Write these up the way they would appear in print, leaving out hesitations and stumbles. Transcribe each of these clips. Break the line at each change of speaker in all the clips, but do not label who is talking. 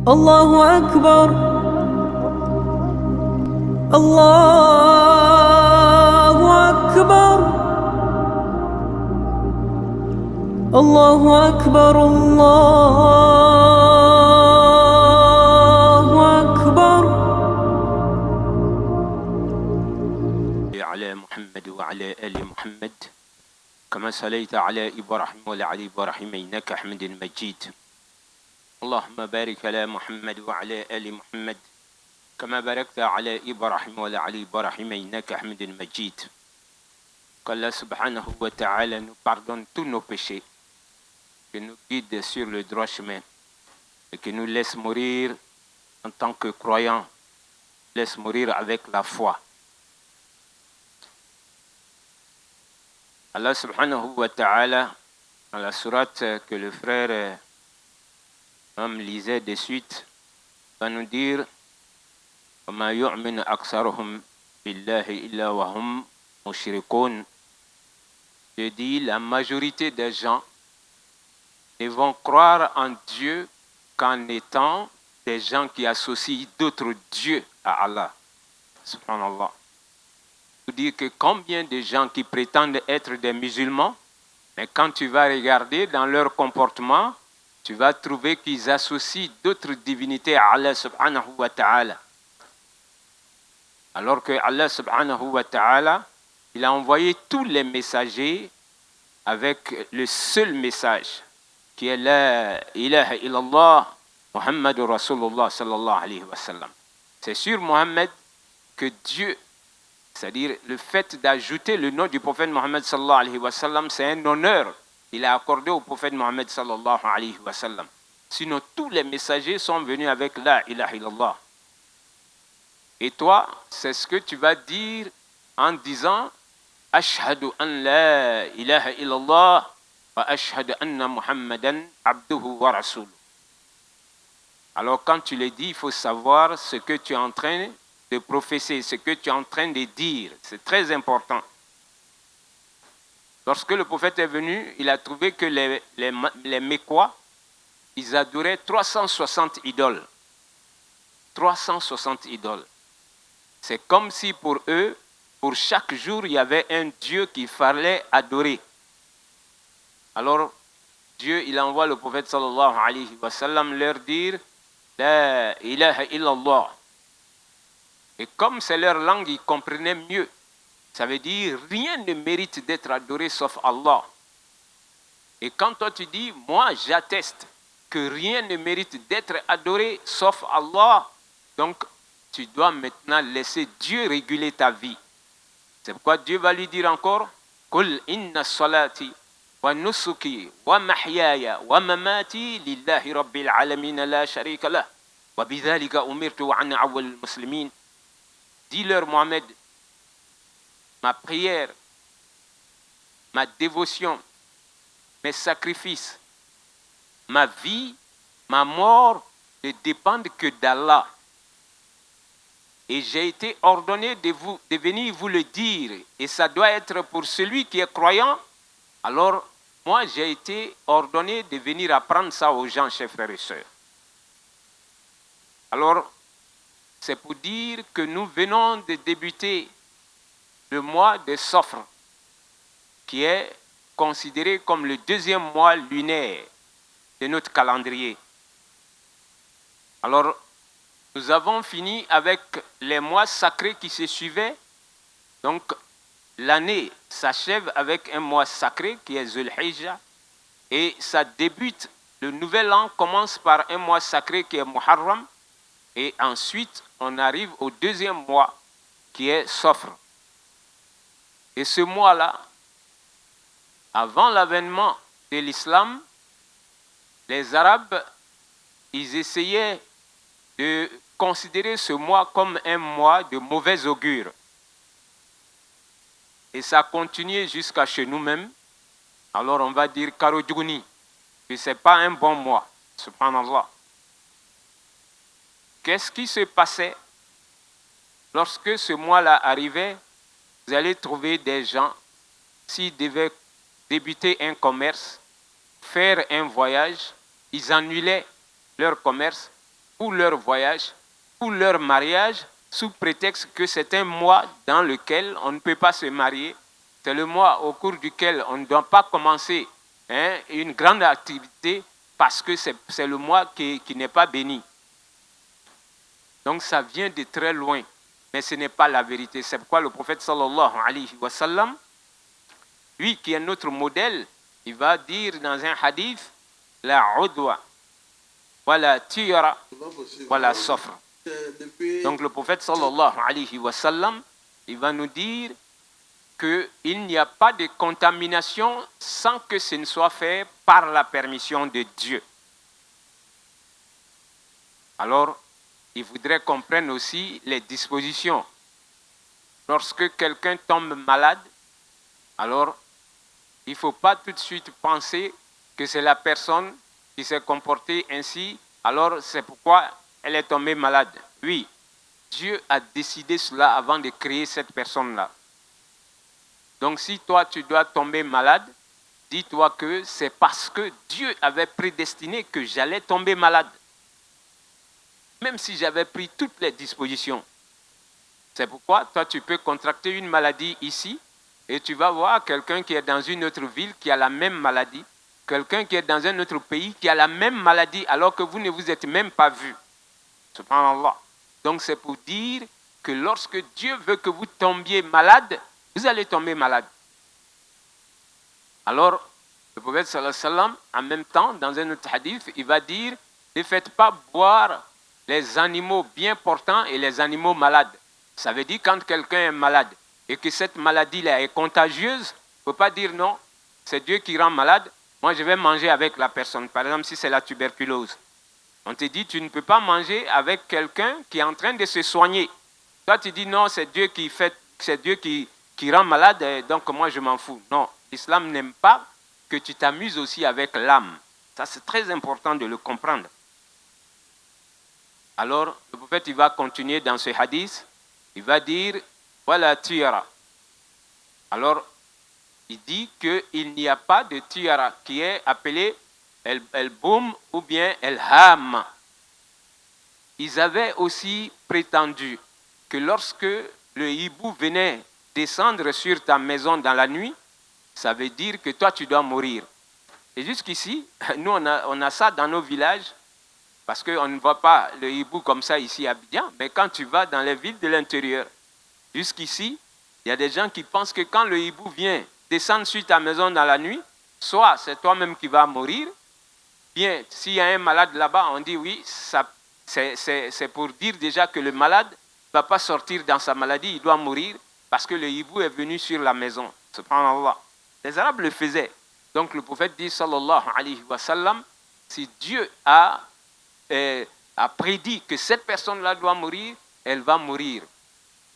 الله أكبر الله أكبر الله أكبر الله أكبر
على محمد وعلى آل محمد كما صليت على إبراهيم وعلى آل إبراهيم إنك حميد مجيد اللهم بارك على محمد وعلى آل محمد كما باركت على إبراهيم وعلى آل إبراهيم إنك حميد مجيد. Qu'Allah subhanahu wa ta'ala nous pardonne tous nos péchés, que nous guide sur le droit chemin et que nous laisse mourir en tant que croyants, laisse mourir avec la foi. Allah subhanahu wa ta'ala, dans la sourate que le frère lisait de suite, va nous dire وَمَا يُؤْمِنُ أَكْثَرُهُمْ بِاللَّهِ إِلَّا وَهُمْ مُشْرِكُونَ. Je dis, la majorité des gens ne vont croire en Dieu qu'en étant des gens qui associent d'autres dieux à Allah. Subhanallah. Vous dire que combien de gens qui prétendent être des musulmans, mais quand tu vas regarder dans leur comportement, tu vas trouver qu'ils associent d'autres divinités à Allah subhanahu wa ta'ala. Alors que Allah subhanahu wa ta'ala, il a envoyé tous les messagers avec le seul message qui est la ilaha illallah Muhammadur Rasulullah sallallahu alayhi wa sallam. C'est sur Mohammed que Dieu, c'est-à-dire le fait d'ajouter le nom du prophète Mohammed sallallahu alayhi wa sallam, c'est un honneur qu'il a accordé au prophète Mohammed sallallahu alayhi wa sallam. Sinon, tous les messagers sont venus avec la ilaha illallah. Et toi, c'est ce que tu vas dire en disant Ashhadu an la ilaha illallah wa ashhadu anna Muhammadan abduhu wa rasuluh. Alors quand tu le dis, il faut savoir ce que tu es en train de prophétiser, ce que tu es en train de dire. C'est très important. Lorsque le prophète est venu, il a trouvé que les Mécois, ils adoraient 360 idoles. 360 idoles. C'est comme si pour eux, pour chaque jour, il y avait un Dieu qu'il fallait adorer. Alors, Dieu, il envoie le prophète sallallahu alayhi wa sallam leur dire La ilaha illallah. Et comme c'est leur langue, ils comprenaient mieux. Ça veut dire rien ne mérite d'être adoré sauf Allah. Et quand toi tu dis, moi j'atteste que rien ne mérite d'être adoré sauf Allah, donc tu dois maintenant laisser Dieu réguler ta vie. C'est pourquoi Dieu va lui dire encore Qul inna salati wa nusuki wa mahyaya wa mamati lillahi rabbil alamin la sharika lah wa bidhalika umirtu wa ana awwal muslimin. Dis-leur Mohammed, ma prière, ma dévotion, mes sacrifices, ma vie, ma mort ne dépendent que d'Allah. Et j'ai été ordonné de venir vous le dire. Et ça doit être pour celui qui est croyant. Alors, moi, j'ai été ordonné de venir apprendre ça aux gens, chers frères et sœurs. Alors, c'est pour dire que nous venons de débuter le mois de Safr, qui est considéré comme le deuxième mois lunaire de notre calendrier. Alors, nous avons fini avec les mois sacrés qui se suivaient. Donc, l'année s'achève avec un mois sacré qui est Zul Hijjah. Et ça débute, le nouvel an commence par un mois sacré qui est Muharram. Et ensuite, on arrive au deuxième mois qui est Safr. Et ce mois-là, avant l'avènement de l'islam, les Arabes, ils essayaient de considérer ce mois comme un mois de mauvais augure. Et ça a continué jusqu'à chez nous-mêmes. Alors on va dire Karodjouni, que ce n'est pas un bon mois. Subhanallah. Qu'est-ce qui se passait lorsque ce mois-là arrivait? Vous allez trouver des gens, s'ils devaient débuter un commerce, faire un voyage, ils annulaient leur commerce pour leur voyage, pour leur mariage, sous prétexte que c'est un mois dans lequel on ne peut pas se marier. C'est le mois au cours duquel on ne doit pas commencer une grande activité parce que c'est le mois qui n'est pas béni. Donc ça vient de très loin, mais ce n'est pas la vérité. C'est pourquoi le prophète sallallahu alayhi wa sallam, lui qui est notre modèle, il va dire dans un hadith, la udwa, wala tiyara, wala safra. Donc le prophète sallallahu alayhi wa sallam, il va nous dire qu'il n'y a pas de contamination sans que ce ne soit fait par la permission de Dieu. Alors, il voudrait qu'on prenne aussi les dispositions. Lorsque quelqu'un tombe malade, alors il ne faut pas tout de suite penser que c'est la personne qui s'est comportée ainsi, alors c'est pourquoi elle est tombée malade. Oui, Dieu a décidé cela avant de créer cette personne-là. Donc si toi tu dois tomber malade, dis-toi que c'est parce que Dieu avait prédestiné que j'allais tomber malade. Même si j'avais pris toutes les dispositions. C'est pourquoi toi tu peux contracter une maladie ici et tu vas voir quelqu'un qui est dans une autre ville qui a la même maladie, quelqu'un qui est dans un autre pays qui a la même maladie alors que vous ne vous êtes même pas vus. Subhanallah. Donc c'est pour dire que lorsque Dieu veut que vous tombiez malade, vous allez tomber malade. Alors, le prophète sallallahu alayhi wa sallam, en même temps, dans un autre hadith, il va dire, ne faites pas boire les animaux bien portants et les animaux malades. Ça veut dire quand quelqu'un est malade et que cette maladie-là est contagieuse, il ne faut pas dire non, c'est Dieu qui rend malade, moi je vais manger avec la personne. Par exemple, si c'est la tuberculose. On te dit, tu ne peux pas manger avec quelqu'un qui est en train de se soigner. Toi, tu dis non, c'est Dieu qui fait, c'est Dieu qui rend malade, donc moi je m'en fous. Non, l'islam n'aime pas que tu t'amuses aussi avec l'âme. Ça, c'est très important de le comprendre. Alors, le prophète, il va continuer dans ce hadith. Il va dire, voilà tiyara. Alors, il dit qu'il n'y a pas de tiyara qui est appelé el-boum ou bien el-ham. Ils avaient aussi prétendu que lorsque le hibou venait descendre sur ta maison dans la nuit, ça veut dire que toi, tu dois mourir. Et jusqu'ici, nous, on a ça dans nos villages, parce qu'on ne voit pas le hibou comme ça ici à Abidjan, mais quand tu vas dans les villes de l'intérieur, jusqu'ici, il y a des gens qui pensent que quand le hibou vient descendre sur ta maison dans la nuit, soit c'est toi-même qui vas mourir, bien, s'il y a un malade là-bas, on dit oui, c'est pour dire déjà que le malade ne va pas sortir dans sa maladie, il doit mourir, parce que le hibou est venu sur la maison. Subhanallah. Les Arabes le faisaient. Donc le prophète dit, sallallahu alayhi wa sallam, si Dieu a prédit que cette personne-là doit mourir, elle va mourir.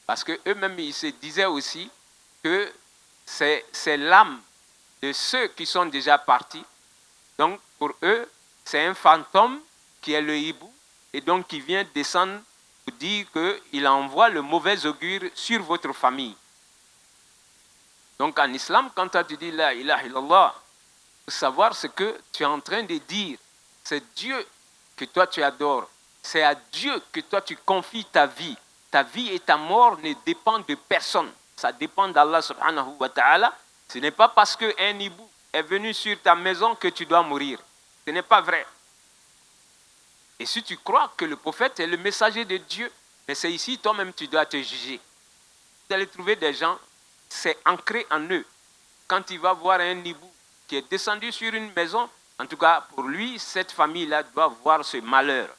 Parce qu'eux-mêmes, ils se disaient aussi que c'est l'âme de ceux qui sont déjà partis. Donc pour eux, c'est un fantôme qui est le hibou et donc qui vient descendre pour dire qu'il envoie le mauvais augure sur votre famille. Donc en islam, quand tu dis la ilaha illallah, il faut savoir ce que tu es en train de dire. C'est Dieu que toi tu adores. C'est à Dieu que toi tu confies ta vie. Ta vie et ta mort ne dépendent de personne. Ça dépend d'Allah subhanahu wa ta'ala. Ce n'est pas parce qu'un hibou est venu sur ta maison que tu dois mourir. Ce n'est pas vrai. Et si tu crois que le prophète est le messager de Dieu, mais c'est ici toi-même tu dois te juger. Vous allez trouver des gens, c'est ancré en eux. Quand il va voir un hibou qui est descendu sur une maison, en tout cas pour lui, cette famille-là doit voir ce malheur.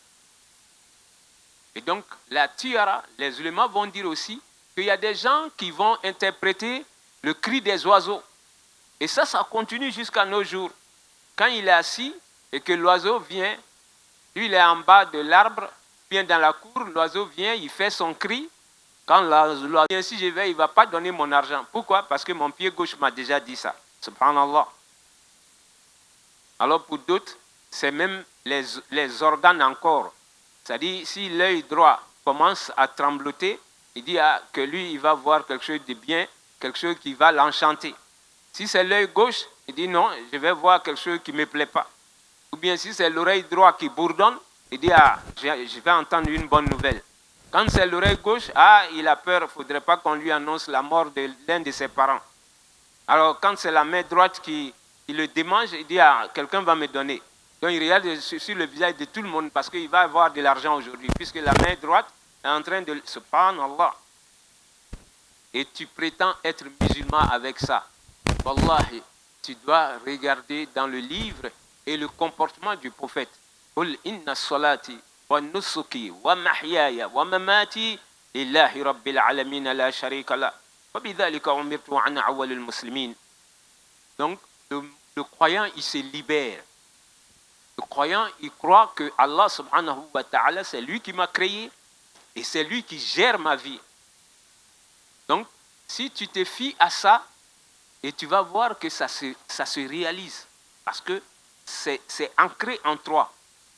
Et donc la tiara, les ulémas vont dire aussi qu'il y a des gens qui vont interpréter le cri des oiseaux. Et ça continue jusqu'à nos jours. Quand il est assis et que l'oiseau vient, lui il est en bas de l'arbre, vient dans la cour, l'oiseau vient, il fait son cri. Quand l'oiseau vient, si je vais, il ne va pas donner mon argent. Pourquoi? Parce que mon pied gauche m'a déjà dit ça. Subhanallah. Alors pour d'autres, c'est même les organes encore. C'est-à-dire, si l'œil droit commence à trembloter, il dit que lui, il va voir quelque chose de bien, quelque chose qui va l'enchanter. Si c'est l'œil gauche, il dit non, je vais voir quelque chose qui ne me plaît pas. Ou bien si c'est l'oreille droite qui bourdonne, il dit, je vais entendre une bonne nouvelle. Quand c'est l'oreille gauche, il a peur, il ne faudrait pas qu'on lui annonce la mort de l'un de ses parents. Alors, quand c'est la main droite qui le démange, il dit, quelqu'un va me donner. Donc, il regarde sur le visage de tout le monde parce qu'il va avoir de l'argent aujourd'hui, puisque la main droite est en train de... Subhanallah. Et tu prétends être musulman avec ça. Wallahi, tu dois regarder dans le livre et le comportement du prophète. Qul inna salati wa nusuki wa mahyaya wa mamati lillahi rabbil alamin la sharika la. Wa bidhalika umirtu ana awwalul muslimin. Donc, le croyant, il se libère. Le croyant, il croit que Allah subhanahu wa ta'ala, c'est lui qui m'a créé et c'est lui qui gère ma vie. Donc, si tu te fies à ça, et tu vas voir que ça se réalise. Parce que c'est ancré en toi.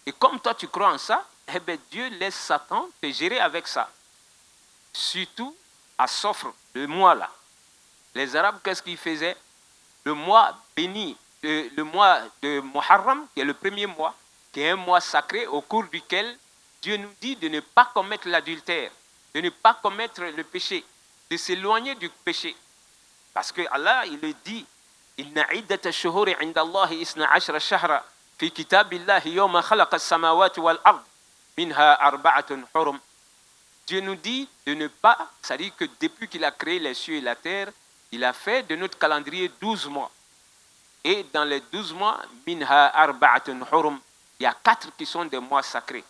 Et comme toi, tu crois en ça, eh bien, Dieu laisse Satan te gérer avec ça. Surtout à Sofre, le mois là. Les Arabes, qu'est-ce qu'ils faisaient? Le mois béni, le mois de Muharram, qui est le premier mois, qui est un mois sacré au cours duquel Dieu nous dit de ne pas commettre l'adultère, de ne pas commettre le péché, de s'éloigner du péché. Parce que Allah, il le dit, Inna iddata shuhuri inda Allahi isna ashra shahra fi kitabillahi yawma khalaqa as-samawati wal ard minha arba'atun hurum. Dieu nous dit de ne pas, c'est-à-dire que depuis qu'il a créé les cieux et la terre, il a fait de notre calendrier 12 mois. Et dans les 12 mois, minha arba'atun hurum, il y a 4 qui sont des mois sacrés.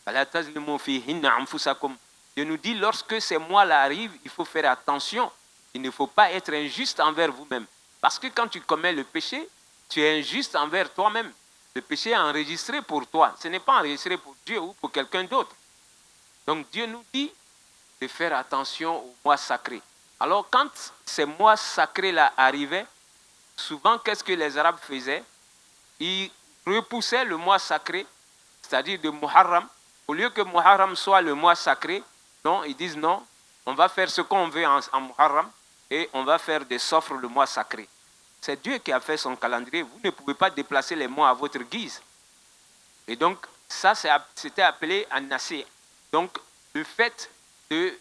Fala tazlimu fihinna anfusakum. Dieu nous dit, lorsque ces mois-là arrivent, il faut faire attention. Il ne faut pas être injuste envers vous-même. Parce que quand tu commets le péché, tu es injuste envers toi-même. Le péché est enregistré pour toi. Ce n'est pas enregistré pour Dieu ou pour quelqu'un d'autre. Donc Dieu nous dit de faire attention aux mois sacrés. Alors quand ces mois sacrés-là arrivaient, souvent qu'est-ce que les Arabes faisaient? Ils repoussaient le mois sacré, c'est-à-dire de Muharram. Au lieu que Muharram soit le mois sacré, non, ils disent non, on va faire ce qu'on veut en Muharram et on va faire des Sofres le mois sacré. C'est Dieu qui a fait son calendrier. Vous ne pouvez pas déplacer les mois à votre guise. Et donc, ça, c'était appelé An-Nasir. Donc, le fait de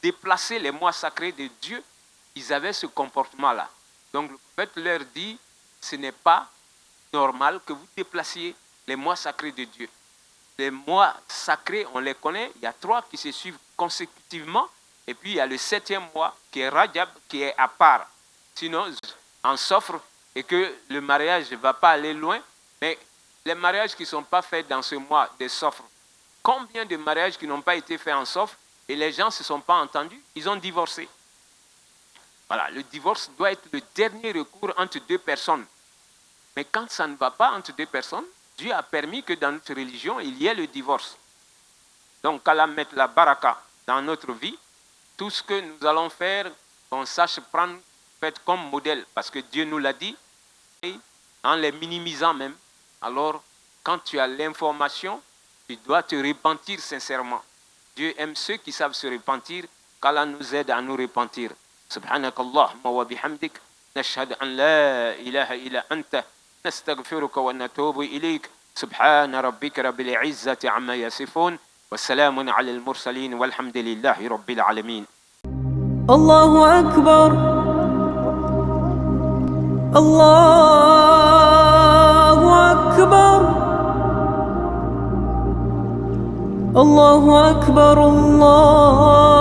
déplacer les mois sacrés de Dieu, ils avaient ce comportement-là. Donc, le prophète leur dit, ce n'est pas normal que vous déplaciez les mois sacrés de Dieu. Les mois sacrés, on les connaît, il y a 3 qui se suivent consécutivement, et puis il y a le 7e mois qui est Rajab, qui est à part. Sinon, on s'offre et que le mariage ne va pas aller loin, mais les mariages qui ne sont pas faits dans ce mois de Sofre, combien de mariages qui n'ont pas été faits en Sofre et les gens ne se sont pas entendus, ils ont divorcé. Voilà, le divorce doit être le dernier recours entre 2 personnes. Mais quand ça ne va pas entre 2 personnes, Dieu a permis que dans notre religion, il y ait le divorce. Donc, qu'Allah mette la baraka dans notre vie, tout ce que nous allons faire, qu'on sache prendre comme modèle, parce que Dieu nous l'a dit, et en les minimisant même. Alors, quand tu as l'information, tu dois te repentir sincèrement. Dieu aime ceux qui savent se repentir, qu'Allah nous aide à nous repentir. Subhanakallahumma wa bihamdik, nashhadu an la ilaha illa anta, nastaghfiruka wa natubu ilayk. Subhana rabbika rabbil izzati amma yasifun, wa salamun ala al-mursalin, walhamdulillahi rabbil alamin.
Allahu Akbar, Allahu Akbar, Allahu Akbar, Allah.